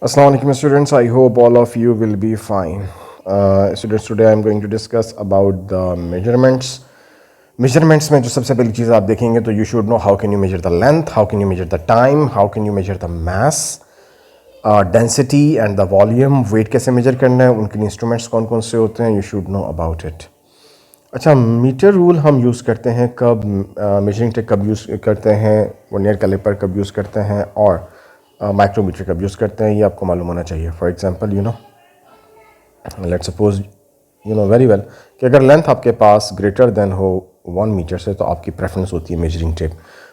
Assalamu alaikum students, I hope all of you will be fine. Students, today I am going to discuss about the measurements. Measurements में जो सबसे पहली चीज़ आप देखेंगे तो you should know how can you measure the length, how can you measure the time, how can you measure the mass, density and the volume, weight कैसे measure करना है, उनके इंस्ट्रूमेंट्स कौन कौन से होते हैं, you should know about it. अच्छा, मीटर रूल हम यूज़ करते हैं कब, मेजरिंग टेप कब यूज़ करते हैं, वर्नियर कैलिपर कब यूज़ करते हैं और माइक्रोमीटर कब यूज़ करते हैं, ये आपको मालूम होना चाहिए. For example let suppose very well कि अगर लेंथ आपके पास ग्रेटर देन हो 1 मीटर से तो आपकी प्रेफरेंस होती है मेजरिंग टेप.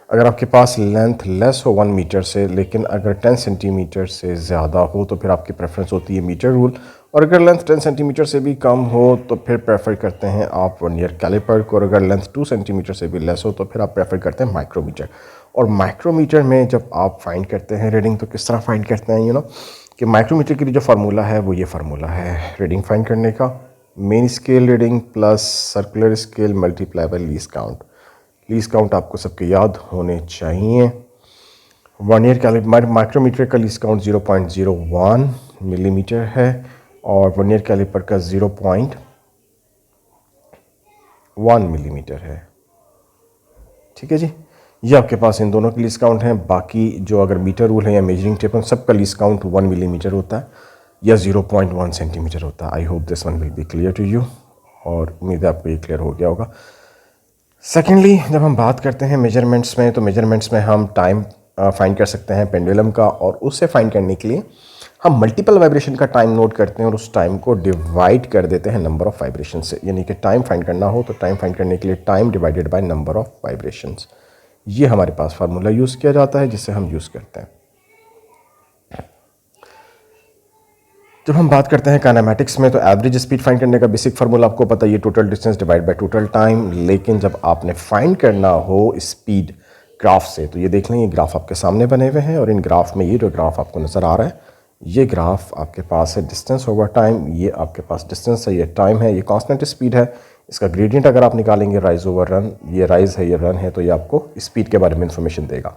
अगर आपके पास लेंथ लेस हो 1 मीटर से लेकिन अगर 10 सेंटीमीटर से ज़्यादा हो तो फिर आपकी प्रेफरेंस होती है मीटर रूल. और अगर लेंथ 10 सेंटीमीटर से भी कम हो तो फिर प्रेफर करते हैं आप वर्नियर कैलिपर को. और अगर लेंथ 2 सेंटीमीटर से भी लेस हो तो फिर आप प्रेफर करते हैं माइक्रोमीटर. और माइक्रोमीटर में जब आप फाइंड करते हैं रीडिंग तो किस तरह फाइंड करते हैं कि माइक्रोमीटर के लिए जो फार्मूला है वो ये फार्मूला है रीडिंग फाइंड करने का. Main scale reading plus circular scale multiply by least count. Least count आपको सबके याद होने चाहिए. वर्नियर कैलिपर माइक्रोमीटर का लीस्ट काउंट 0.01 मिलीमीटर है और वर्नियर कैलिपर का 0.1 मिलीमीटर है. ठीक है जी, ये आपके पास इन दोनों के लीस्ट काउंट हैं. बाकी जो अगर मीटर रूल है या मेजरिंग टेप सबका लीस्ट काउंट 1 मिलीमीटर होता है या 0.1 सेंटीमीटर होता है. I hope this one will be clear to you और उम्मीद है आपको ये क्लियर हो गया होगा. सेकेंडली, जब हम बात करते हैं मेजरमेंट्स में तो मेजरमेंट्स में हम टाइम फाइंड कर सकते हैं पेंडुलम का. और उससे फाइंड करने के लिए हम मल्टीपल वाइब्रेशन का टाइम नोट करते हैं और उस टाइम को डिवाइड कर देते हैं नंबर ऑफ़ वाइब्रेशन से. यानी कि टाइम फाइंड करना हो तो टाइम फाइंड करने के लिए time divided by number of vibrations. ये हमारे पास फार्मूला यूज़ किया जाता है जिससे हम यूज़ करते हैं. जब हम बात करते हैं काइनेमैटिक्स में तो एवरेज स्पीड फाइंड करने का बेसिक फार्मूला आपको पता है, ये total distance divide by total time. लेकिन जब आपने फाइंड करना हो स्पीड ग्राफ से तो ये देख लें, ये ग्राफ आपके सामने बने हुए हैं और इन ग्राफ में ये जो ग्राफ आपको नज़र आ रहा है ये ग्राफ आपके पास है डिस्टेंस ओवर टाइम. ये आपके पास डिस्टेंस है, ये टाइम है, ये कांस्टेंट स्पीड है. इसका ग्रेडियंट अगर आप निकालेंगे राइज ओवर रन, ये राइज है ये रन है, तो ये आपको स्पीड के बारे में इंफॉर्मेशन देगा.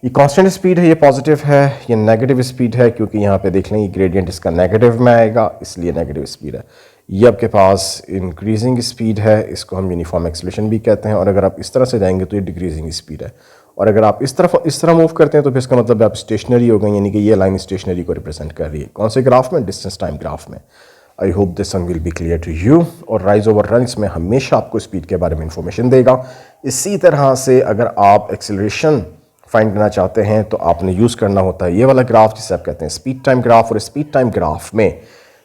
ये कांस्टेंट स्पीड है, ये पॉजिटिव है, ये नेगेटिव स्पीड है क्योंकि यहाँ पे देख लें ये ग्रेडियंट इसका नेगेटिव में आएगा इसलिए नेगेटिव स्पीड है. ये आपके पास इंक्रीजिंग स्पीड है, इसको हम यूनिफॉर्म एक्सेलरेशन भी कहते हैं. और अगर आप इस तरह से जाएंगे तो ये डिक्रीजिंग स्पीड है. और अगर आप इस तरह मूव करते हैं तो फिर इसका मतलब आप स्टेशनरी हो गए, यानी कि ये लाइन स्टेशनरी को रिप्रेजेंट कर रही है. कौन से ग्राफ में? डिस्टेंस टाइम ग्राफ में. I hope this one will be clear to you. और राइज ओवर रन्स में हमेशा आपको स्पीड के बारे में इंफॉर्मेशन देगा. इसी तरह से अगर आप एक्सेलरेशन फाइंड करना चाहते हैं तो आपने यूज़ करना होता है ये वाला ग्राफ जिसे आप कहते हैं स्पीड टाइम ग्राफ. और स्पीड टाइम ग्राफ में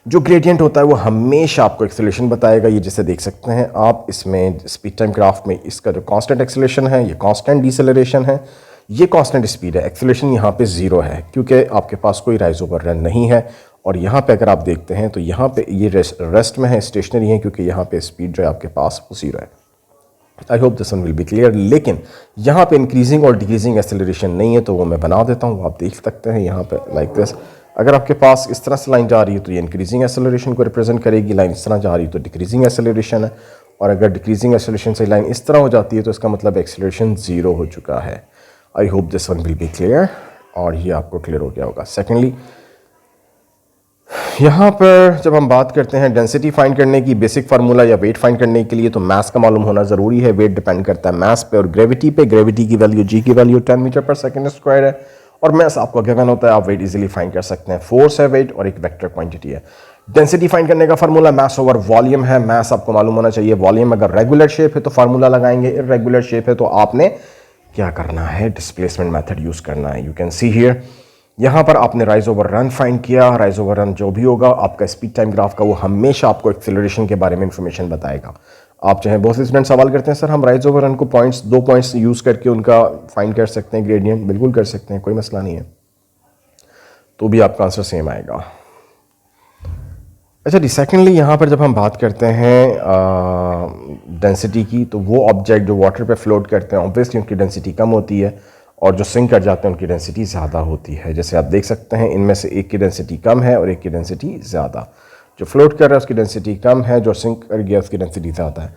जो ग्रेडियंट होता है वो हमेशा आपको एक्सेलरेशन बताएगा. ये जैसे देख सकते हैं आप इसमें स्पीड टाइम ग्राफ में इसका जो कांस्टेंट एक्सेलरेशन है ये कांस्टेंट डिसेलरेशन है, ये कांस्टेंट स्पीड है. एक्सेलरेशन यहाँ पे 0 है क्योंकि आपके पास कोई राइज ओवर रन नहीं है. और यहाँ पे अगर आप देखते हैं तो यहाँ पे ये रेस्ट में है, स्टेशनरी है क्योंकि यहाँ पे स्पीड जो है आपके पास वो 0 है. I hope this one will be clear. लेकिन यहाँ पे इंक्रीजिंग और डिक्रीजिंग एक्सेलरेशन नहीं है तो वो मैं बना देता हूँ, आप देख सकते हैं यहाँ पे लाइक दिस. अगर आपके पास इस तरह से लाइन जा रही है तो ये इंक्रीजिंग एक्सेलरेशन को रिप्रेजेंट करेगी. लाइन इस तरह जा रही है तो डिक्रीजिंग एक्सेलरेशन है. और अगर डिक्रीजिंग एक्सेलरेशन से लाइन इस तरह हो जाती है तो इसका मतलब एक्सेलरेशन 0 हो चुका है. I hope this one will be clear और ये आपको क्लियर हो गया होगा. सेकेंडली, यहाँ पर जब हम बात करते हैं डेंसिटी फाइंड करने की बेसिक फार्मूला या वेट फाइंड करने के लिए तो मास का मालूम होना ज़रूरी है. वेट डिपेंड करता है मास पे और ग्रेविटी पे. ग्रेविटी की वैल्यू जी की वैल्यू 10 मीटर पर सेकेंड स्क्वायर है और मास आपको गिवन होता है, आप वेट इजीली फाइंड कर सकते हैं. फोर्स है वेट और एक वेक्टर क्वांटिटी है. डेंसिटी फाइंड करने का फार्मूला मास ओवर वॉल्यूम है. मास आपको मालूम होना चाहिए. वॉल्यूम अगर रेगुलर शेप है तो फार्मूला लगाएंगे, इरेगुलर शेप है तो आपने क्या करना है, डिस्प्लेसमेंट मेथड यूज़ करना है. यू कैन सी हियर, यहाँ पर आपने राइज ओवर रन फाइंड किया. राइज ओवर रन जो भी होगा आपका स्पीड टाइम ग्राफ का वो हमेशा आपको एक्सेलरेशन के बारे में इंफॉर्मेशन बताएगा. आप चाहे बहुत से स्टूडेंट सवाल करते हैं सर हम राइज ओवर रन को दो पॉइंट्स यूज़ करके उनका फाइंड कर सकते हैं ग्रेडियंट. बिल्कुल कर सकते हैं, कोई मसला नहीं है, तो भी आपका आंसर सेम आएगा. अच्छा जी, सेकेंडली यहाँ पर जब हम बात करते हैं डेंसिटी की तो वो ऑब्जेक्ट जो वाटर पे फ्लोट करते हैं ऑब्वियसली उनकी डेंसिटी कम होती है और जो सिंक कर जाते हैं उनकी डेंसिटी ज़्यादा होती है. जैसे आप देख सकते हैं इनमें से एक की डेंसिटी कम है और एक की डेंसिटी ज़्यादा. जो फ्लोट कर रहा है उसकी डेंसिटी कम है, जो सिंक कर गया उसकी डेंसिटी ज़्यादा है.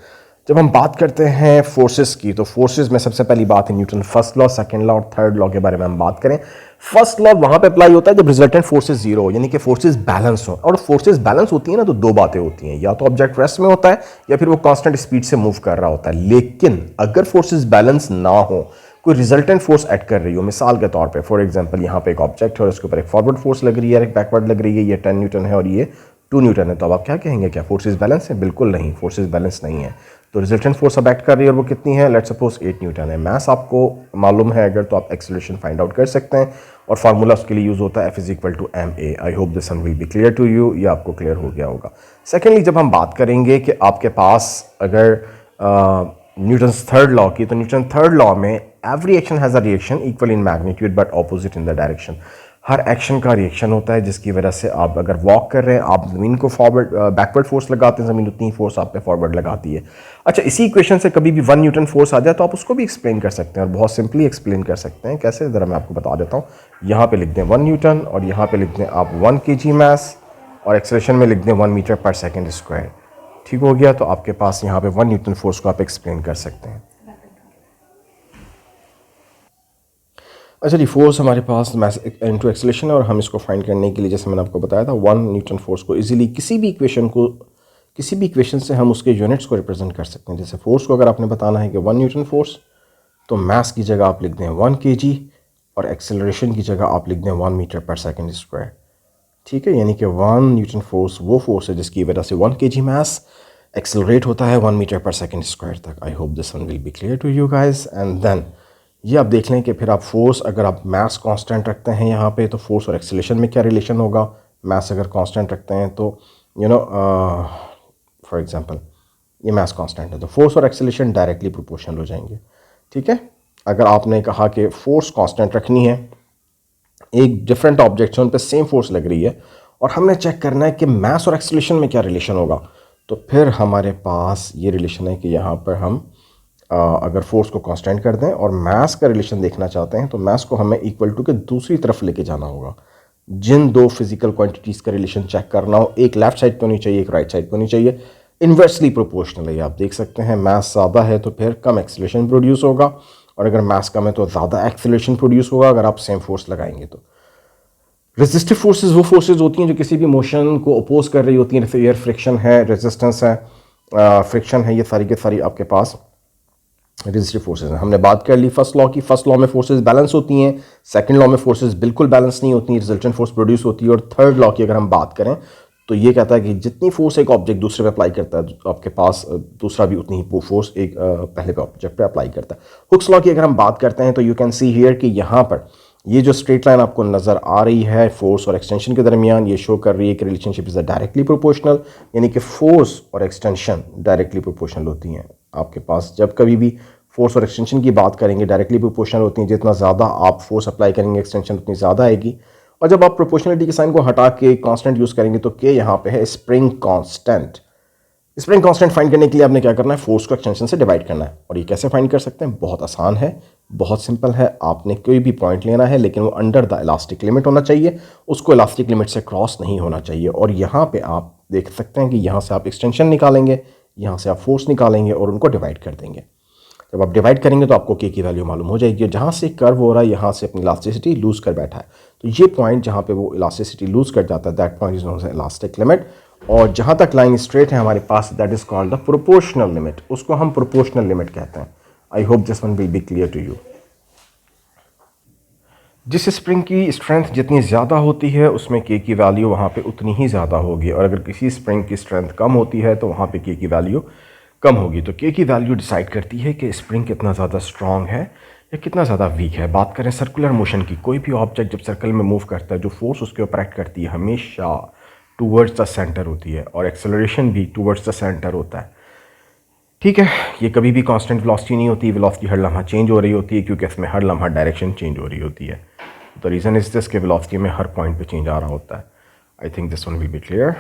जब हम बात करते हैं फोर्सेस की तो फोर्सेस में सबसे पहली बात है Newton first law, second law और थर्ड लॉ के बारे में हम बात करें. फर्स्ट लॉ वहां पे अप्लाई होता है जब रिजल्टेंट फोर्सेस जीरो हो, यानी कि फोर्सेस बैलेंस हो। और फोर्सेस बैलेंस होती है ना, तो दो बातें होती हैं, या तो ऑब्जेक्ट रेस्ट में होता है या फिर वो कांस्टेंट स्पीड से मूव कर रहा होता है। लेकिन अगर फोर्सेस बैलेंस ना हो, कोई रिजल्टेंट फोर्स एक्ट कर रही हो, मिसाल के तौर पे फॉर एग्जांपल यहाँ पे एक ऑब्जेक्ट है और उसके ऊपर एक फॉरवर्ड फोर्स लग रही है, एक बैकवर्ड लग रही है, ये 10 न्यूटन है और ये 2 न्यूटन है, तो अब आप क्या कहेंगे, क्या फोर्सेस बैलेंस है? बिल्कुल नहीं, फोर्सेस बैलेंस नहीं है। तो रिजल्टेंट फोर्स अब एक्ट कर रही है और वो कितनी है, लेट्स सपोज 8 न्यूटन है। मैस आपको मालूम है अगर, तो आप एक्सेलरेशन फाइंड आउट कर सकते हैं और फार्मूला उसके लिए यूज़ होता है F = ma। I hope this one will be clear to you, ये आपको क्लियर हो गया होगा। सेकेंडली, जब हम बात करेंगे कि आपके पास अगर न्यूटन्स थर्ड लॉ की, तो न्यूटन थर्ड लॉ में every action has a reaction equal in magnitude but opposite in the direction. Her action का रिएक्शन होता है, जिसकी वजह से आप अगर वॉक कर रहे हैं, आप ज़मीन को फॉरवर्ड बैकवर्ड फोर्स लगाते हैं, ज़मीन उतनी ही फोर्स आप पे फॉरवर्ड लगाती है। अच्छा, इसी इक्वेशन से कभी भी 1 न्यूटन फोर्स आ जाए तो आप उसको भी एक्सप्लेन कर सकते हैं और बहुत सिंपली एक्सप्लेन कर सकते हैं। कैसे, ज़रा मैं आपको बता देता हूँ। यहाँ पे लिख दें 1 न्यूटन और यहाँ पे लिख दें आप 1 kg मास और एक्सेलरेशन में लिख दें 1 मीटर पर सेकेंड स्क्वायर। ठीक हो गया, तो आपके पास यहाँ पे 1 न्यूटन फोर्स को आप एक्सप्लेन कर सकते हैं। अच्छा जी, फोर्स हमारे पास मैस इनटू एक्सेलरेशन है और हम इसको फाइंड करने के लिए, जैसे मैंने आपको बताया था, 1 न्यूटन फोर्स को इजीली किसी भी इक्वेशन से हम उसके यूनिट्स को रिप्रेजेंट कर सकते हैं। जैसे फोर्स को अगर आपने बताना है कि 1 न्यूटन फोर्स, तो मैस की जगह आप लिख दें 1 kg और एक्सेलरेशन की जगह आप लिख दें 1 मीटर पर सेकेंड स्क्वायर। ठीक है, यानी कि 1 न्यूटन फोर्स वो फोर्स है जिसकी वजह से 1 kg मैस एक्सेलरेट होता है 1 मीटर पर सेकेंड स्क्वायर तक। I hope this one will be clear to you guys. And then ये आप देख लें कि फिर आप फोर्स, अगर आप मास कांस्टेंट रखते हैं यहाँ पे, तो फोर्स और एक्सेलरेशन में क्या रिलेशन होगा। मास अगर कांस्टेंट रखते हैं तो फॉर एग्जांपल ये मास कांस्टेंट है, तो फोर्स और एक्सेलरेशन डायरेक्टली प्रोपोर्शनल हो जाएंगे। ठीक है, अगर आपने कहा कि फोर्स कांस्टेंट रखनी है, एक डिफरेंट ऑब्जेक्ट है उन पर सेम फोर्स लग रही है और हमने चेक करना है कि मास और एक्सेलरेशन में क्या रिलेशन होगा, तो फिर हमारे पास ये रिलेशन है कि यहाँ पर हम अगर फोर्स को कांस्टेंट कर दें और मास का रिलेशन देखना चाहते हैं, तो मास को हमें इक्वल टू के दूसरी तरफ लेके जाना होगा। जिन दो फिजिकल क्वांटिटीज़ का रिलेशन चेक करना हो, एक लेफ्ट साइड पे होनी चाहिए, एक राइट साइड पे होनी चाहिए, इन्वर्सली प्रोपोर्शनल है। आप देख सकते हैं मास ज़्यादा है तो फिर कम एक्सेलरेशन प्रोड्यूस होगा और अगर मास कम है तो ज़्यादा एक्सेलरेशन प्रोड्यूस होगा अगर आप सेम फोर्स लगाएंगे। तो रेजिस्टिव फोर्सेज वो फोर्सेज होती हैं जो किसी भी मोशन को अपोज कर रही होती हैं, जैसे एयर फ्रिक्शन है, रेजिस्टेंस है, फ्रिक्शन है, ये सारी के सारी आपके पास रेजिस्टिव फोर्सेज हैं। हमने बात कर ली फर्स्ट लॉ की। फर्स्ट लॉ में फोर्सेज बैलेंस होती हैं, सेकंड लॉ में फोर्सेज बिल्कुल बैलेंस नहीं होती, रिजल्टेंट फोर्स प्रोड्यूस होती है। और थर्ड लॉ की अगर हम बात करें तो ये कहता है कि जितनी फोर्स एक ऑब्जेक्ट दूसरे पे अप्लाई करता है, तो आपके पास दूसरा भी उतनी ही फोर्स एक पहले पे ऑब्जेक्ट पे अप्लाई करता है। हुक्स लॉ की अगर हम बात करते हैं तो यू कैन सी हियर कि यहाँ पर ये जो स्ट्रेट लाइन आपको नज़र आ रही है फोर्स और एक्सटेंशन के दरमियान, ये शो कर रही है कि रिलेशनशिप इज़ डायरेक्टली प्रोपोर्शनल, यानी कि फोर्स और एक्सटेंशन डायरेक्टली प्रोपोर्शनल होती हैं। आपके पास जब कभी भी फोर्स और एक्सटेंशन की बात करेंगे डायरेक्टली प्रोपोर्शनल होती हैं, जितना ज़्यादा आप फोर्स अप्लाई करेंगे एक्सटेंशन उतनी ज़्यादा आएगी। और जब आप प्रोपोर्शनलिटी के साइन को हटा के कांस्टेंट यूज़ करेंगे तो के यहाँ पे है spring constant. Spring constant find करने के लिए आपने क्या करना है, फोर्स को एक्सटेंशन से डिवाइड करना है। और ये कैसे फाइंड कर सकते हैं, बहुत आसान है, बहुत सिंपल है। आपने कोई भी पॉइंट लेना है लेकिन वो अंडर द इलास्टिक लिमिट होना चाहिए, उसको इलास्टिक लिमिट से क्रॉस नहीं होना चाहिए। और यहाँ पे आप देख सकते हैं कि यहाँ से आप एक्सटेंशन निकालेंगे, यहाँ से आप फोर्स निकालेंगे और उनको डिवाइड कर देंगे। जब आप डिवाइड करेंगे तो आपको के की वैल्यू मालूम हो जाएगी। जहाँ से कर्व हो रहा है यहाँ से अपनी इलास्टिसिटी लूज़ कर बैठा है, तो ये पॉइंट जहाँ पे वो इलास्टिसिटी लूज़ कर जाता है, that point is known as elastic limit. और जहाँ तक लाइन स्ट्रेट है हमारे पास, that is called the proportional limit, उसको हम प्रोपोर्शनल लिमिट कहते हैं। I hope this one will be clear to you. जिस स्प्रिंग की स्ट्रेंथ जितनी ज़्यादा होती है उसमें के की वैल्यू वहाँ पे उतनी ही ज़्यादा होगी, और अगर किसी स्प्रिंग की स्ट्रेंथ कम होती है तो वहाँ पे के की वैल्यू कम होगी। तो के की वैल्यू डिसाइड करती है कि स्प्रिंग कितना ज़्यादा स्ट्रॉन्ग है या कितना ज़्यादा वीक है। बात करें सर्कुलर मोशन की, कोई भी ऑब्जेक्ट जब सर्कल में मूव करता है, जो फोर्स उसके ऊपर एक्ट करती है हमेशा टूवर्ड्स द सेंटर होती है और एक्सेलरेशन भी टूवर्ड्स द सेंटर होता है। ठीक है, ये कभी भी कांस्टेंट वेलोसिटी नहीं होती, वेलोसिटी हर लम्हा चेंज हो रही होती है, क्योंकि इसमें हर लम्हा डायरेक्शन चेंज हो रही होती है। द रीज़न इज दिस के वेलोसिटी में हर पॉइंट पे चेंज आ रहा होता है। आई think this one will be clear.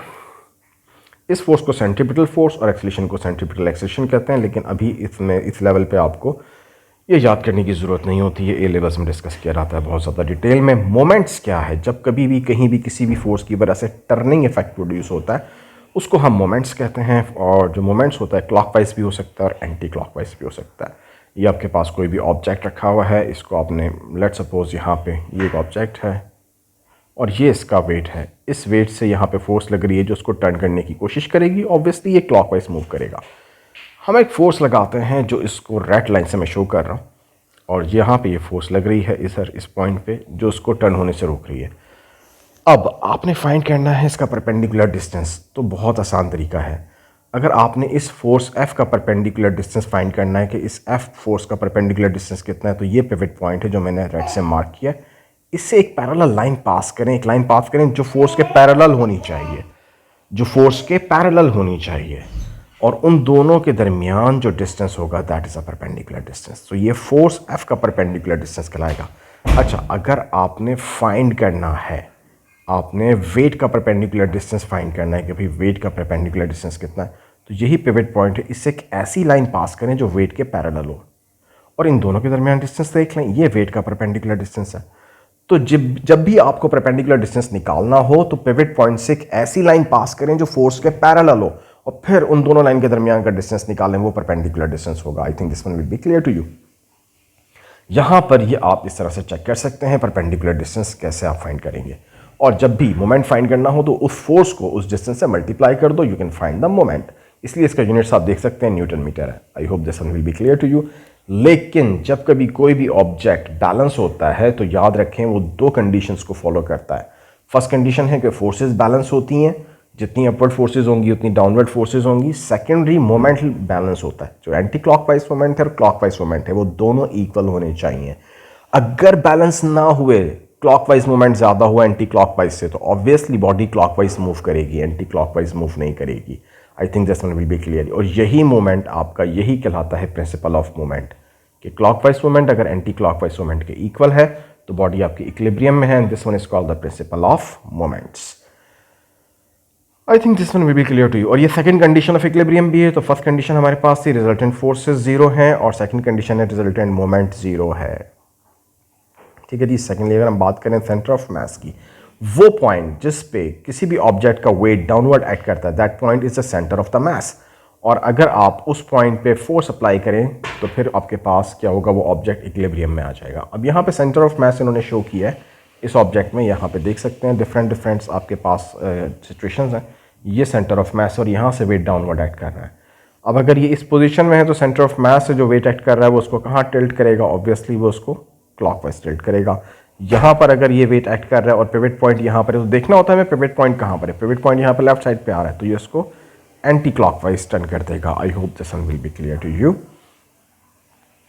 इस फोर्स को सेंट्रीपिटल फोर्स और एक्सेलरेशन को सेंट्रीपिटल एक्सेलरेशन कहते हैं, लेकिन अभी इसमें इस लेवल पे आपको ये याद करने की ज़रूरत नहीं होती है, ए लेवल्स में डिस्कस किया जाता है बहुत ज़्यादा डिटेल में। मोमेंट्स क्या है, जब कभी भी कहीं भी किसी भी फोर्स की वजह से टर्निंग इफेक्ट प्रोड्यूस होता है उसको हम मोमेंट्स कहते हैं। और जो मोमेंट्स होता है क्लॉकवाइज भी हो सकता है और एंटी क्लॉकवाइज भी हो सकता है। ये आपके पास कोई भी ऑब्जेक्ट रखा हुआ है, इसको आपने लेट सपोज यहाँ पे ये एक ऑब्जेक्ट है और ये इसका वेट है। इस वेट से यहाँ पे फोर्स लग रही है जो उसको टर्न करने की कोशिश करेगी। ऑब्वियसली ये क्लॉकवाइज मूव करेगा। हम एक फोर्स लगाते हैं जो इसको रेड लाइन से मैं शो कर रहा हूँ और यहाँ पे ये फोर्स लग रही है इस पॉइंट पे जो उसको टर्न होने से रोक रही है। अब आपने फाइंड करना है इसका परपेंडिकुलर डिस्टेंस। तो बहुत आसान तरीका है। अगर आपने इस फोर्स F का परपेंडिकुलर डिस्टेंस फाइंड करना है कि इस F फोर्स का परपेंडिकुलर डिस्टेंस कितना है, तो ये पिवट पॉइंट है जो मैंने रेड से मार्क किया है। इससे एक पैरेलल लाइन पास करें, एक लाइन पास करें जो फोर्स के पैरेलल होनी चाहिए, जो फोर्स के पैरेलल होनी चाहिए, और उन दोनों के दरमियान जो डिस्टेंस होगा that is a perpendicular distance. तो ये फोर्स F का परपेंडिकुलर डिस्टेंस कहलाएगा। अच्छा, अगर आपने फाइंड करना है, आपने वेट का परपेंडिकुलर डिस्टेंस फाइंड करना है कि भाई वेट का परपेंडिकुलर डिस्टेंस कितना है, तो यही पिवट पॉइंट है। इससे एक ऐसी लाइन पास करें जो वेट के पैरेलल हो और इन दोनों के दरमियान डिस्टेंस देख लें। ये वेट का परपेंडिकुलर डिस्टेंस है। तो जब भी आपको परपेंडिकुलर डिस्टेंस निकालना हो तो पिवट पॉइंट से एक ऐसी लाइन पास करें जो फोर्स के पैरेलल हो और फिर उन दोनों लाइन के दरमियान का डिस्टेंस निकालें, वो परपेंडिकुलर डिस्टेंस होगा। I think this one will be clear to you. यहां पर ये आप इस तरह से चेक कर सकते हैं परपेंडिकुलर डिस्टेंस कैसे आप फाइंड करेंगे। और जब भी मोमेंट फाइंड करना हो तो उस फोर्स को उस डिस्टेंस से मल्टीप्लाई कर दो, you can find the moment. इसलिए इसका यूनिट्स आप देख सकते हैं न्यूटन मीटर है। I hope this one will be clear to you. लेकिन जब कभी कोई भी ऑब्जेक्ट बैलेंस होता है तो याद रखें वो दो कंडीशंस को फॉलो करता है। फर्स्ट कंडीशन है कि फोर्सेस बैलेंस होती हैं, जितनी अपवर्ड फोर्सेस होंगी उतनी डाउनवर्ड फोर्सेस होंगी। सेकेंडरी मोमेंट बैलेंस होता है, जो एंटी क्लॉकवाइज मोमेंट है और क्लॉकवाइज मोमेंट है वो दोनों इक्वल होने चाहिए। अगर बैलेंस ना हुए, क्लॉकवाइज मूवमेंट ज़्यादा हुआ एंटी क्लॉकवाइज से, तो ऑब्वियसली बॉडी क्लॉकवाइज मूव करेगी, एंटी क्लॉकवाइज मूव नहीं करेगी। I think this one will be clear. और यही मोमेंट आपका यही कहलाता है प्रिंसिपल ऑफ मूवमेंट, कि क्लॉकवाइज मूवमेंट अगर एंटी क्लॉकवाइज मूवमेंट के इक्वल है तो बॉडी आपकी इक्विलिब्रियम में है। This one is called the principle of moments. I think this one will be clear to you. और ये सेकंड कंडीशन ऑफ इक्विलिब्रियम भी है। तो फर्स्ट कंडीशन हमारे पास थी रिजल्टेंट फोर्सेस जीरो हैं और सेकंड कंडीशन है रिजल्टेंट मोमेंट जीरो है। ठीक है जी। सेकेंडली अगर हम बात करें सेंटर ऑफ मास की, वो पॉइंट जिस पे किसी भी ऑब्जेक्ट का वेट डाउनवर्ड एक्ट करता है, that point is the centre of the mass. और अगर आप उस पॉइंट पे फोर्स अप्लाई करें तो फिर आपके पास क्या होगा, वो ऑब्जेक्ट इक्विलिब्रियम में आ जाएगा। अब यहाँ पे सेंटर ऑफ मास इन्होंने शो किया है इस ऑब्जेक्ट में। यहाँ पे देख सकते हैं डिफरेंट आपके पास सिचुएशंस हैं। ये सेंटर ऑफ मास और यहाँ से वेट डाउनवर्ड एक्ट कर रहा है। अब अगर ये इस पोजीशन में है तो सेंटर ऑफ मास से जो वेट एक्ट कर रहा है वो उसको कहाँ टिल्ट करेगा, ऑब्वियसली वो उसको क्लॉकवाइज टिल्ट करेगा। यहाँ पर अगर ये वेट एक्ट कर रहा है और पिवट पॉइंट यहाँ पर है, तो देखना होता है हमें पिवट पॉइंट कहाँ पर है। पिवट पॉइंट यहाँ पर लेफ्ट साइड पे आ रहा है तो ये उसको एंटी क्लॉकवाइज टर्न कर देगा। I hope this one will be clear to you.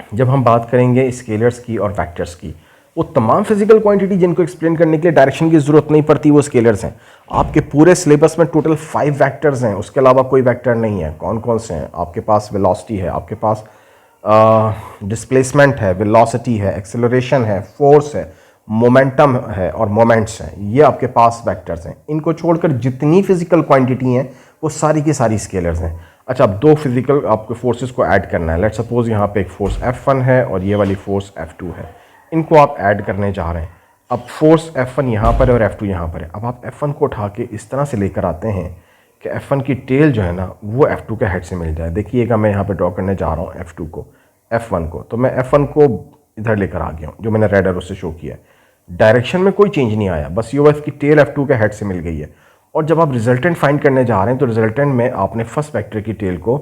जब हम बात करेंगे स्केलर्स की और वेक्टर्स की, वो तमाम फिजिकल क्वांटिटी जिनको एक्सप्लेन करने के लिए डायरेक्शन की जरूरत नहीं पड़ती, वो स्केलर्स हैं। आपके पूरे सिलेबस में टोटल 5 वेक्टर्स हैं, उसके अलावा कोई वेक्टर नहीं है। कौन कौन से हैं? आपके पास वेलोसिटी है, आपके पास डिस्प्लेसमेंट है, वेलोसिटी है, एक्सेलरेशन है, फोर्स है, मोमेंटम है और मोमेंट्स हैं। ये आपके पास वेक्टर्स हैं। इनको छोड़कर जितनी फिजिकल क्वांटिटी हैं वो सारी की सारी स्केलर्स हैं। अच्छा, अब दो फिजिकल आपको फोर्सेस को ऐड करना है। लेट सपोज यहाँ पे एक फोर्स F1 है और ये वाली फोर्स F2 है। इनको आप ऐड करने जा रहे हैं। अब फोर्स F1 यहाँ पर है और F2 यहाँ पर है। अब आप F1 को उठा के इस तरह से लेकर आते हैं कि F1 की टेल जो है ना वो F2 के हेड से मिल जाए। देखिएगा मैं यहाँ पे ड्रॉ करने जा रहा हूँ F2 को, F1 को। तो मैं F1 को इधर लेकर आ गया हूँ, जो मैंने रेड एरो से शो किया है। डायरेक्शन में कोई चेंज नहीं आया, बस ये हुआ इसकी टेल F2 के हेड से मिल गई है। और जब आप रिजल्टेंट फाइंड करने जा रहे हैं तो रिजल्टेंट में आपने फर्स्ट वेक्टर की टेल को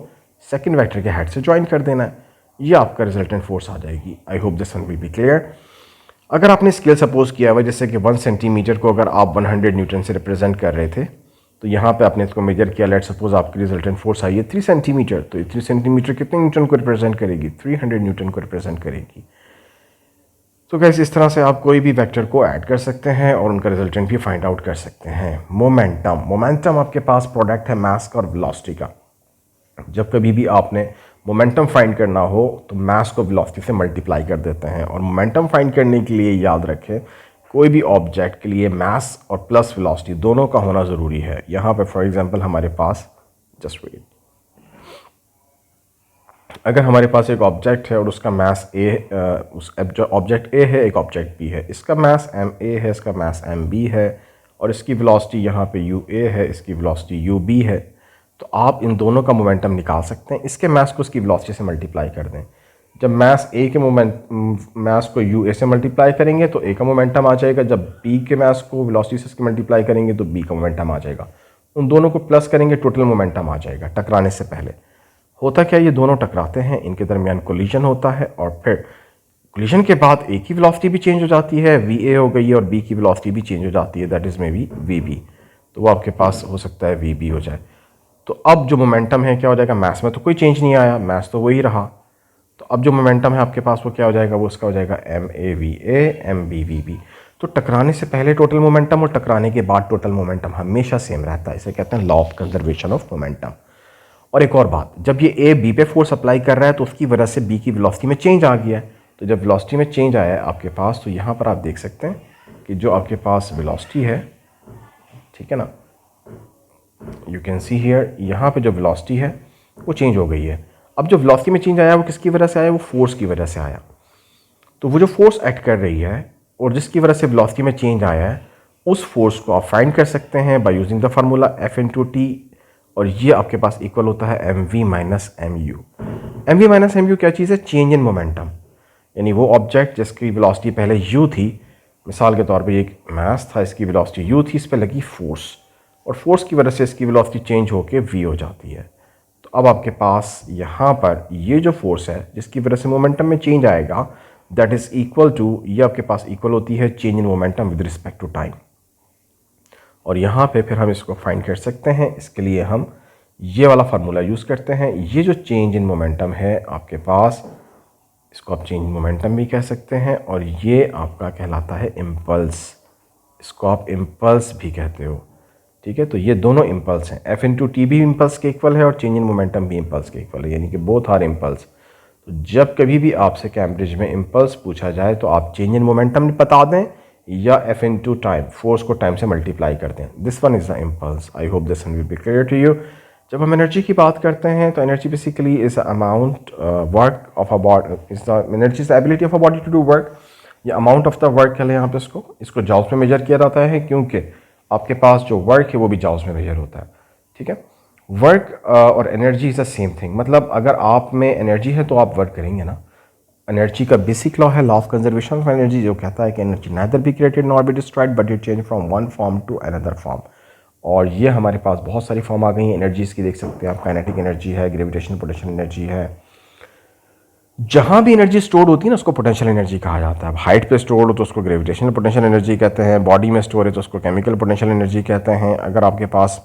सेकंड वेक्टर के हेड से ज्वाइन कर देना है। ये आपका रिजल्टेंट फोर्स आ जाएगी। आई hope this one will be clear. अगर आपने स्केल सपोज किया हुआ जैसे कि 1 सेंटीमीटर को अगर आप 100 न्यूटन से रिप्रेजेंट कर रहे थे, तो यहाँ पे आपने इसको मेजर किया। लेट सपोज आपकी रिजल्टेंट फोर्स आई है 3 सेंटीमीटर, तो 3 सेंटीमीटर कितने न्यूटन को रिप्रेजेंट करेगी? 300 न्यूटन को रिप्रेजेंट करेगी। तो गाइस इस तरह से आप कोई भी वेक्टर को ऐड कर सकते हैं और उनका रिजल्टेंट भी फाइंड आउट कर सकते हैं। मोमेंटम आपके पास प्रोडक्ट है मास का और वेलोसिटी का। जब कभी भी आपने मोमेंटम फाइंड करना हो तो मास को वेलोसिटी से मल्टीप्लाई कर देते हैं। और मोमेंटम फाइंड करने के लिए याद रखें, कोई भी ऑब्जेक्ट के लिए मास और प्लस वेलोसिटी दोनों का होना ज़रूरी है। यहाँ पे फॉर एग्जांपल हमारे पास जस्ट वेट, अगर हमारे पास एक ऑब्जेक्ट है और उसका मास ए, उस ऑब्जेक्ट ए है, एक ऑब्जेक्ट बी है, इसका मास एम ए है, इसका मास एम बी है और इसकी वेलोसिटी यहाँ पे यू ए है, इसकी वेलोसिटी यू बी है, तो आप इन दोनों का मोमेंटम निकाल सकते हैं। इसके मास को इसकी वेलोसिटी से मल्टीप्लाई कर दें। जब मास ए के मास को यू ए से मल्टीप्लाई करेंगे तो ए का मोमेंटम आ जाएगा, जब बी के मास को वेलोसिटी से मल्टीप्लाई करेंगे तो बी का मोमेंटम आ जाएगा। उन दोनों को प्लस करेंगे, टोटल मोमेंटम आ जाएगा टकराने से पहले। होता क्या, ये दोनों टकराते हैं, इनके दरमियान कोलिजन होता है और फिर कोलिजन के बाद ए की वेलोसिटी भी चेंज हो जाती है, वी ए हो गई है, और बी की वेलोसिटी भी चेंज हो जाती है, that is M B V B. तो वो आपके पास हो सकता है वी बी हो जाए। तो अब जो मोमेंटम है क्या हो जाएगा, मास में तो कोई चेंज नहीं आया, मास तो वही रहा। तो अब जो मोमेंटम है आपके पास वो क्या हो जाएगा, वो उसका हो जाएगा M A V A M B V B. तो टकराने से पहले टोटल मोमेंटम और टकराने के बाद टोटल मोमेंटम हमेशा सेम रहता है, इसे कहते हैं law of conservation of momentum. और एक और बात, जब ये ए बी पे फोर्स अप्लाई कर रहा है तो उसकी वजह से बी की वेलोसिटी में चेंज आ गया है। तो जब वेलोसिटी में चेंज आया है आपके पास, तो यहाँ पर आप देख सकते हैं कि जो आपके पास वेलोसिटी है, ठीक है ना, यू कैन सी हियर, यहाँ पे जो वेलोसिटी है वो चेंज हो गई है। अब जो वेलोसिटी में चेंज आया वो किसकी वजह से आया, वो फोर्स की वजह से आया। तो वो जो फोर्स एक्ट कर रही है और जिसकी वजह से वेलोसिटी में चेंज आया है, उस फोर्स को आप फाइंड कर सकते हैं by using the formula F into T, और ये आपके पास इक्वल होता है M V minus M U. M V minus M U क्या चीज़ है, चेंज इन मोमेंटम। यानी वो ऑब्जेक्ट जिसकी वेलोसिटी पहले यू थी, मिसाल के तौर पे एक मास था, इसकी वेलोसिटी यू थी, इस पर लगी फोर्स, और फोर्स की वजह से इसकी वेलोसिटी चेंज होकर वी हो जाती है। तो अब आपके पास यहाँ पर ये जो फोर्स है जिसकी वजह से मोमेंटम में चेंज आएगा, दैट इज़ इक्वल टू, ये आपके पास इक्वल होती है change in momentum with respect to time. और यहाँ पे फिर हम इसको फाइंड कर सकते हैं, इसके लिए हम ये वाला फार्मूला यूज़ करते हैं। ये जो चेंज इन मोमेंटम है आपके पास, इसको आप चेंज इन मोमेंटम भी कह सकते हैं, और ये आपका कहलाता है इम्पल्स, इसको आप इम्पल्स भी कहते हो, ठीक है। तो ये दोनों इम्पल्स हैं, एफ इन टू टी भी इम्पल्स के इक्वल है और चेंज इन मोमेंटम भी इम्पल्स के इक्वल है, यानी कि बोथ आर इम्पल्स। तो जब कभी भी आपसे कैम्ब्रिज में इम्पल्स पूछा जाए तो आप चेंज इन मोमेंटम बता दें या F into time, force को टाइम से मल्टीप्लाई कर दें। This one is the impulse. I hope this one will be clear to you. जब हम एनर्जी की बात करते हैं तो energy basically is amount work of a body, is the energy is the ability of a body to do work. ये amount of the work है यहाँ पे, इसको जॉल्स में मेजर किया जाता है, क्योंकि आपके पास जो वर्क है वो भी जॉल्स में मेजर होता है, ठीक है। वर्क और energy is the same thing, मतलब अगर आप में एनर्जी है तो आप वर्क करेंगे ना। एनर्जी का बेसिक लॉ है law of conservation of energy, जो कहता है कि energy neither be created nor be destroyed but it change from one form to another form. और ये हमारे पास बहुत सारी फॉर्म आ गई हैं एनर्जीज़ की, देख सकते हैं आप, काइनेटिक एनर्जी है, ग्रेविटेशनल पोटेंशियल एनर्जी है। जहाँ भी एनर्जी स्टोर होती है ना उसको पोटेंशियल एनर्जी कहा जाता है। अब हाइट पे स्टोर हो तो उसको ग्रेविटेशनल पोटेंशियल एनर्जी कहते हैं, बॉडी में स्टोर है तो उसको केमिकल पोटेंशियल एनर्जी कहते हैं। अगर आपके पास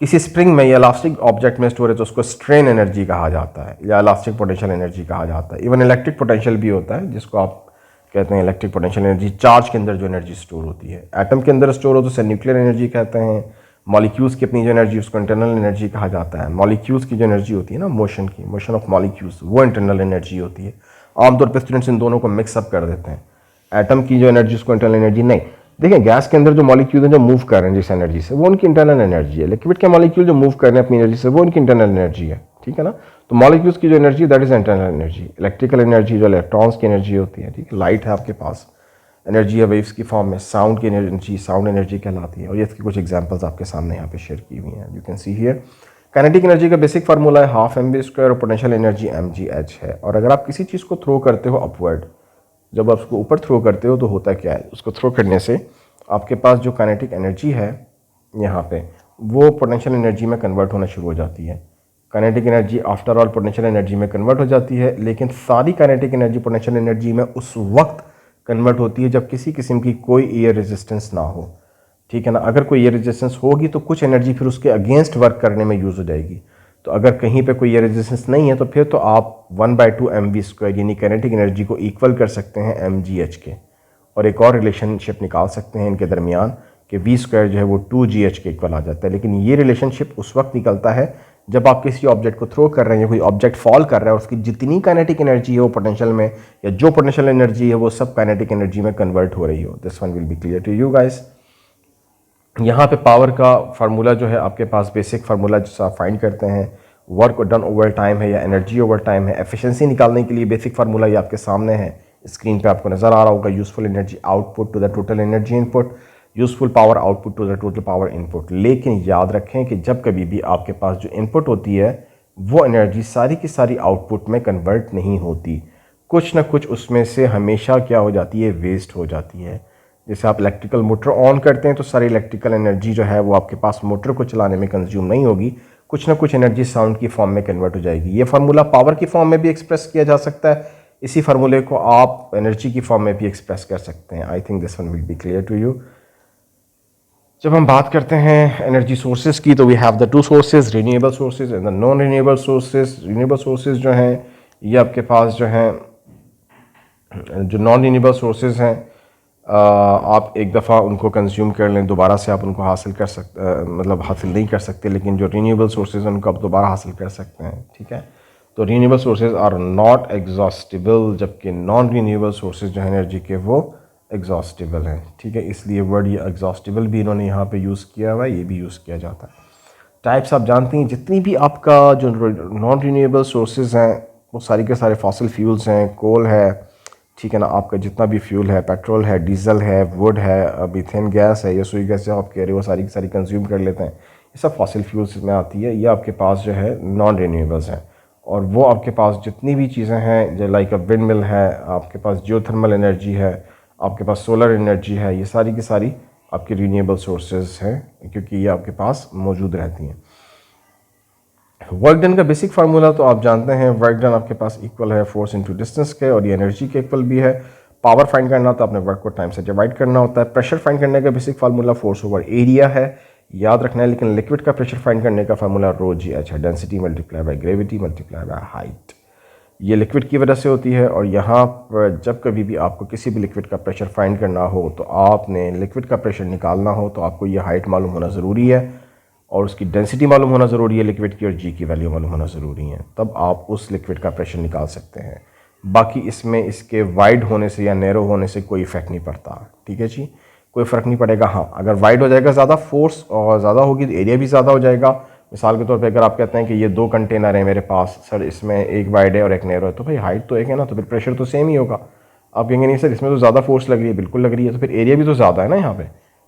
किसी स्प्रिंग में या इलास्टिक ऑब्जेक्ट में स्टोर है तो उसको स्ट्रेन एनर्जी कहा जाता है या इलास्टिक पोटेंशियल एनर्जी कहा जाता है। इवन इलेक्ट्रिक पोटेंशियल भी होता है जिसको आप कहते हैं इलेक्ट्रिक पोटेंशियल एनर्जी, चार्ज के अंदर जो एनर्जी स्टोर होती है। एटम के अंदर स्टोर हो तो उसे न्यूक्लियर एनर्जी कहते हैं। मॉलिक्यूल्स की अपनी जो एनर्जी उसको इंटरनल एनर्जी कहा जाता है। मॉलिक्यूल्स की जो एनर्जी होती है ना, मोशन की, मोशन ऑफ मॉलिक्यूल्स, वो इंटरनल एनर्जी होती है। आमतौर पर स्टूडेंट्स इन दोनों को मिक्सअप कर देते हैं। एटम की जो एनर्जी उसको इंटरनल एनर्जी नहीं, देखिए गैस के अंदर जो मॉलिक्यूल हैं जो मूव कर रहे हैं जिस एनर्जी से, वो उनकी इंटरनल एनर्जी है। लिक्विड के मॉलिक्यूल जो मूव कर रहे हैं अपनी एनर्जी से, वो उनकी इंटरनल एनर्जी है, ठीक है ना। तो मॉलिक्यूल्स की जो energy that is internal energy. Electrical energy जो इलेक्ट्रॉन्स की एनर्जी होती है, ठीक है। लाइट है आपके पास, एनर्जी है वेव्स की फॉर्म में। साउंड की एनर्जी साउंड एनर्जी कहलाती है, और ये इसकी कुछ एग्जांपल्स आपके सामने यहाँ पे शेयर की हुई हैं, you can see here. Kinetic energy का बेसिक फार्मूला है हाफ एम बी स्क्वायर, और potential energy M G H है। और अगर आप किसी चीज़ को थ्रो करते हो अपवर्ड, जब आप उसको ऊपर थ्रो करते हो तो होता क्या है, उसको थ्रो करने से आपके पास जो काइनेटिक एनर्जी है यहाँ पे, वो पोटेंशियल एनर्जी में कन्वर्ट होना शुरू हो जाती है। Kinetic energy after all potential energy में कन्वर्ट हो जाती है, लेकिन सारी काइनेटिक एनर्जी पोटेंशियल एनर्जी में उस वक्त कन्वर्ट होती है जब किसी किस्म की कोई एयर रेजिस्टेंस ना हो, ठीक है ना। अगर कोई एयर रेजिस्टेंस होगी तो कुछ एनर्जी फिर उसके अगेंस्ट वर्क करने में यूज़ हो जाएगी। तो अगर कहीं पे कोई एयर रेजिस्टेंस नहीं है तो फिर तो आप 1/2 एम वी स्क्वायर यानी काइनेटिक एनर्जी को इक्वल कर सकते हैं एम जी एच के, और एक और रिलेशनशिप निकाल सकते हैं इनके दरमियान कि वी स्क्वायर जो है वो 2gh के इक्वल आ जाता है। लेकिन ये रिलेशनशिप उस वक्त निकलता है जब आप किसी ऑब्जेक्ट को थ्रो कर रहे हैं, कोई ऑब्जेक्ट फॉल कर रहा है, उसकी जितनी काइनेटिक एनर्जी है वो पोटेंशियल में, या जो पोटेंशियल एनर्जी है वो सब काइनेटिक एनर्जी में कन्वर्ट हो रही हो। This one will be clear to you guys. यहाँ पे पावर का फार्मूला जो है आपके पास, बेसिक फार्मूला जिससे आप फाइंड करते हैं वर्क डन ओवर टाइम है या एनर्जी ओवर टाइम है। एफिशिएंसी निकालने के लिए बेसिक फार्मूला ये आपके सामने है, स्क्रीन पे आपको नज़र आ रहा होगा। Useful energy output to the total energy input, useful power output to the total power input. लेकिन याद रखें कि जब कभी भी आपके पास जो इनपुट होती है वो एनर्जी सारी की सारी आउटपुट में कन्वर्ट नहीं होती, कुछ ना कुछ उसमें से हमेशा क्या हो जाती है, वेस्ट हो जाती है। जैसे आप इलेक्ट्रिकल मोटर ऑन करते हैं तो सारी इलेक्ट्रिकल एनर्जी जो है वो आपके पास मोटर को चलाने में कंज्यूम नहीं होगी, कुछ ना कुछ एनर्जी साउंड की फॉर्म में कन्वर्ट हो जाएगी। ये फार्मूला पावर की फॉर्म में भी एक्सप्रेस किया जा सकता है, इसी फार्मूले को आप एनर्जी की फॉर्म में भी एक्सप्रेस कर सकते हैं। I think this one will be clear to you. जब हम बात करते हैं एनर्जी सोर्सेज की तो we have the two sources, renewable sources and the non renewable sources. Renewable sources जो हैं ये आपके पास जो हैं, जो नॉन रिन्यूएबल सोर्सेज हैं आप एक दफ़ा उनको कंज्यूम कर लें, दोबारा से आप उनको हासिल कर सकते, मतलब हासिल नहीं कर सकते, लेकिन जो रिन्यूएबल सोर्सेज हैं उनको आप दोबारा हासिल कर सकते हैं। ठीक है, तो renewable sources are not exhaustible, जबकि नॉन रिन्यूएबल सोर्सेज जो है एनर्जी के वो एग्जॉस्टिबल हैं। ठीक है, इसलिए वर्ड ये एग्जॉस्टिबल भी इन्होंने यहाँ पे यूज़ किया हुआ है, ये भी यूज़ किया जाता है। टाइप्स आप जानते हैं, जितनी भी आपका जो नॉन रिन्यूएबल सोर्सेज हैं वो सारी के सारे फॉसिल फ्यूल्स हैं, कोल है, ठीक है ना, आपका जितना भी फ्यूल है, पेट्रोल है, डीजल है, वुड है, मीथेन गैस है, या सुई गैस जो आप कह रहे हो, सारी की सारी कंज्यूम कर लेते हैं, ये सब फॉसिल फ्यूल्स में आती है। ये आपके पास जो है नॉन रिन्यूएबल्स हैं। और वो आपके पास जितनी भी चीज़ें हैं, जो लाइक विंड मिल है, आपके पास जियोथर्मल एनर्जी है, आपके पास सोलर एनर्जी है, ये सारी की सारी आपकी रिन्यूएबल सोर्सेज हैं, क्योंकि ये आपके पास मौजूद रहती हैं। वर्क डन का बेसिक फार्मूला तो आप जानते हैं, वर्क डन आपके पास इक्वल है फोर्स इनटू डिस्टेंस के, और ये एनर्जी के इक्वल भी है। पावर फाइंड करना तो आपने वर्क को टाइम से डिवाइड करना होता है। प्रेशर फाइंड करने का basic formula force over area है, याद रखना है। लेकिन लिक्विड का प्रेशर फाइंड करने का फार्मूला रो जी एच है, density multiply by gravity multiply by height. ये लिक्विड की वजह से होती है। और यहाँ पर जब कभी भी आपको किसी भी लिक्विड का प्रेशर फाइंड करना हो तो आपने लिक्विड का प्रेशर निकालना हो तो आपको ये हाइट मालूम होना ज़रूरी है, और उसकी डेंसिटी मालूम होना ज़रूरी है लिक्विड की, और जी की वैल्यू मालूम होना ज़रूरी है, तब आप उस लिक्विड का प्रेशर निकाल सकते हैं। बाकी इसमें इसके वाइड होने से या नैरो होने से कोई इफेक्ट नहीं पड़ता। ठीक है जी, कोई फ़र्क नहीं पड़ेगा। हाँ, अगर वाइड हो जाएगा ज़्यादा, फोर्स और ज़्यादा होगी तो एरिया भी ज़्यादा हो जाएगा। मिसाल के तौर पे अगर आप कहते हैं कि ये 2 कंटेनर हैं मेरे पास, सर इसमें एक वाइड है और एक नैरो है, तो भाई हाइट तो एक है ना, तो फिर प्रेशर तो सेम ही होगा। आप कहेंगे नहीं सर इसमें तो ज़्यादा फोर्स लग रही है, बिल्कुल लग रही है, तो फिर एरिया भी तो ज़्यादा है ना,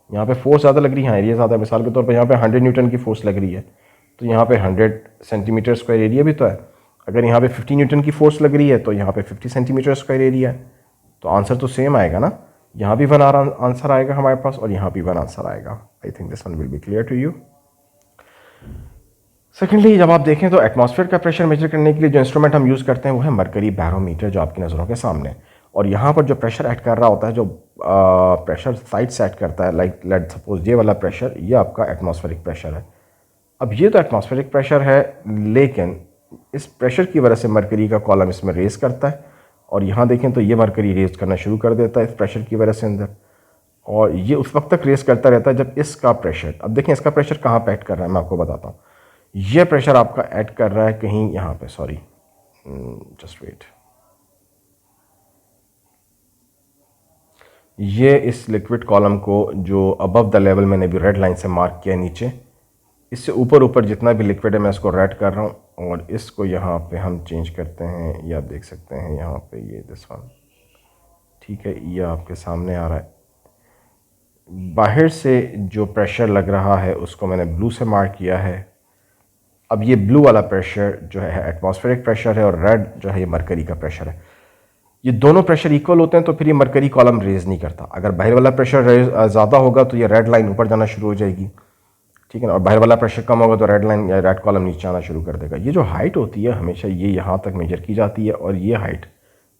यहाँ पे फोर्स ज़्यादा लग रही है, एरिया ज़्यादा है। मिसाल के तौर पे यहाँ पे 100 न्यूटन की फोर्स लग रही है, तो यहाँ पे 100 सेंटीमीटर स्क्वायर एरिया भी तो है। अगर यहाँ पे 50 न्यूटन की फोर्स लग रही है तो यहाँ पे 50 सेंटीमीटर स्क्वायर एरिया है, तो आंसर तो सेम आएगा ना। यहाँ भी 1 आंसर आएगा हमारे पास, और यहाँ भी 1 आंसर आएगा। I think this one will be clear to you. Secondly, जब आप देखें तो एटमॉस्फेयर का प्रेशर मेजर करने के लिए जो इंस्ट्रूमेंट हम यूज़ करते हैं वो है मरकरी बैरोमीटर, जो आपकी नज़रों के सामने। और यहाँ पर जो प्रेशर ऐड कर रहा होता है, जो प्रेशर साइड सेट करता है, लाइक लेट सपोज ये वाला प्रेशर, ये आपका एटमॉस्फेरिक प्रेशर है। अब ये तो एटमॉस्फेरिक प्रेशर है, लेकिन इस प्रेशर की वजह से मरकरी का कॉलम इसमें रेस करता है, और यहाँ देखें तो ये मरकरी रेस करना शुरू कर देता है इस प्रेशर की वजह से अंदर, और ये उस वक्त तक रेस करता रहता है जब इसका प्रेशर, अब देखें इसका प्रेशर कहाँ पे ऐड कर रहा है, मैं आपको बताता हूँ। ये प्रेशर आपका ऐड कर रहा है कहीं यहाँ पे, सॉरी जस्ट वेट, ये इस लिक्विड कॉलम को जो अबव द लेवल मैंने भी रेड लाइन से मार्क किया नीचे, इससे ऊपर ऊपर जितना भी लिक्विड है मैं इसको रेड कर रहा हूँ, और इसको यहाँ पे हम चेंज करते हैं। ये आप देख सकते हैं यहाँ पे, ये दिस वन, ठीक है, ये आपके सामने आ रहा है। बाहर से जो प्रेशर लग रहा है उसको मैंने ब्लू से मार्क किया है। अब ये ब्लू वाला प्रेशर जो है एटमॉस्फेरिक प्रेशर है, और रेड जो है ये मरकरी का प्रेशर है। ये दोनों प्रेशर इक्वल होते हैं तो फिर ये मरकरी कॉलम रेज नहीं करता। अगर बाहर वाला प्रेशर ज़्यादा होगा तो ये रेड लाइन ऊपर जाना शुरू हो जाएगी, ठीक है ना, और बाहर वाला प्रेशर कम होगा तो रेड लाइन या रेड कॉलम नीचे आना शुरू कर देगा। ये जो हाइट होती है हमेशा ये यहाँ तक मेजर की जाती है, और ये हाइट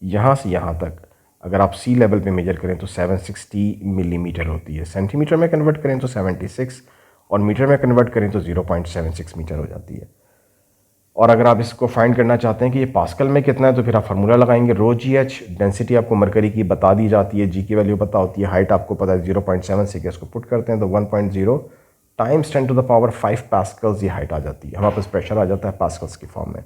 यहाँ से यहाँ तक अगर आप सी लेवल पे मेजर करें तो 760 मिलीमीटर होती है। सेंटीमीटर में कन्वर्ट करें तो 76, और मीटर में कन्वर्ट करें तो 0.76 मीटर हो जाती है। और अगर आप इसको फाइंड करना चाहते हैं कि ये पास्कल में कितना है तो फिर आप फार्मूला लगाएंगे, रो जी एच। डेंसिटी आपको मरकरी की बता दी जाती है, जी की वैल्यू पता होती है, हाइट आपको पता है 0.7 से, इसको पुट करते हैं तो 1.0 times 10 to the power 5 pascals ये हाइट आ जाती है। हमारे पास प्रेशर आ जाता है पास्कल्स की फॉर्म में।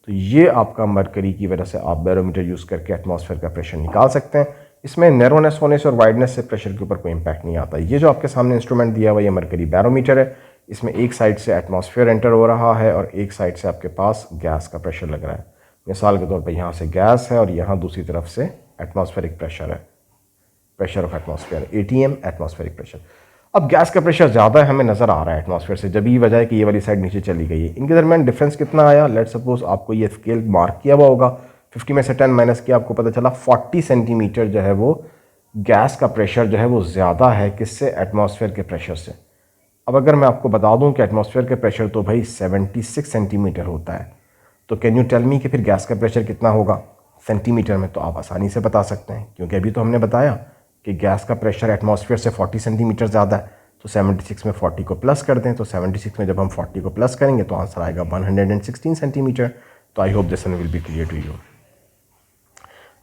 तो ये आपका मरकरी की वजह से आप बैरोमीटर यूज़ करके एटमॉस्फेयर का प्रेशर निकाल सकते हैं। इसमें नैरोनेस होने से और वाइडनेस से प्रेशर के ऊपर कोई इंपैक्ट नहीं आता। ये जो आपके सामने इंस्ट्रूमेंट दिया हुआ ये मरकरी बैरोमीटर है। इसमें एक साइड से एटमॉस्फेयर एंटर हो रहा है और एक साइड से आपके पास गैस का प्रेशर लग रहा है। मिसाल के तौर पर यहाँ से गैस है और यहाँ दूसरी तरफ से एटमॉस्फेरिक प्रेशर है, pressure of atmosphere, ATM atmospheric pressure. अब गैस का प्रेशर ज़्यादा है, हमें नज़र आ रहा है एटमॉस्फेयर से, जब ये वजह है कि ये वाली साइड नीचे चली गई है। इनके दरमियान डिफरेंस कितना आया? लेट सपोज आपको ये स्केल मार्क किया हुआ होगा, 50 में से 10 माइनस किया, आपको पता चला 40 सेंटीमीटर जो है वो गैस का प्रेशर जो है वो ज़्यादा है किससे? एटमॉस्फेयर के प्रेशर से। अब अगर मैं आपको बता दूं कि एटमॉस्फेयर के प्रेशर तो भाई 76 सेंटीमीटर होता है, तो कैन यू टेल मी कि फिर गैस का प्रेशर कितना होगा सेंटीमीटर में? तो आप आसानी से बता सकते हैं, क्योंकि अभी तो हमने बताया कि गैस का प्रेशर एटमॉस्फेयर से 40 सेंटीमीटर ज़्यादा है। तो 76 में 40 को प्लस कर दें, तो 76 में जब हम 40 को प्लस करेंगे तो आंसर आएगा 116 सेंटीमीटर। तो I hope this one will be clear to you.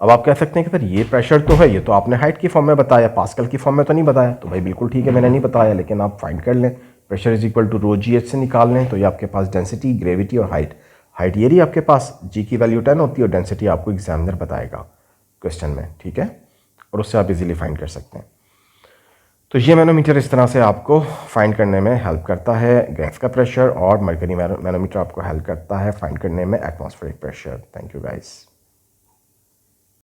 अब आप कह सकते हैं कि सर ये प्रेशर तो है, ये तो आपने हाइट की फॉर्म में बताया, पास्कल की फॉर्म में तो नहीं बताया। तो भाई बिल्कुल ठीक है, मैंने नहीं बताया, लेकिन आप फाइंड कर लें। Pressure is equal to rho G H से निकाल लें, तो ये आपके पास डेंसिटी, ग्रेविटी और हाइट ये रही आपके पास। जी की वैल्यू 10 होती है और डेंसिटी आपको एग्जामिनर बताएगा क्वेश्चन में, ठीक है, और उससे आप इजीली फाइंड कर सकते हैं। तो ये मैनोमीटर इस तरह से आपको फाइंड करने में हेल्प करता है गैस का प्रेशर, और मरकरी मैनोमीटर आपको हेल्प करता है फाइंड करने में atmospheric pressure. Thank you guys.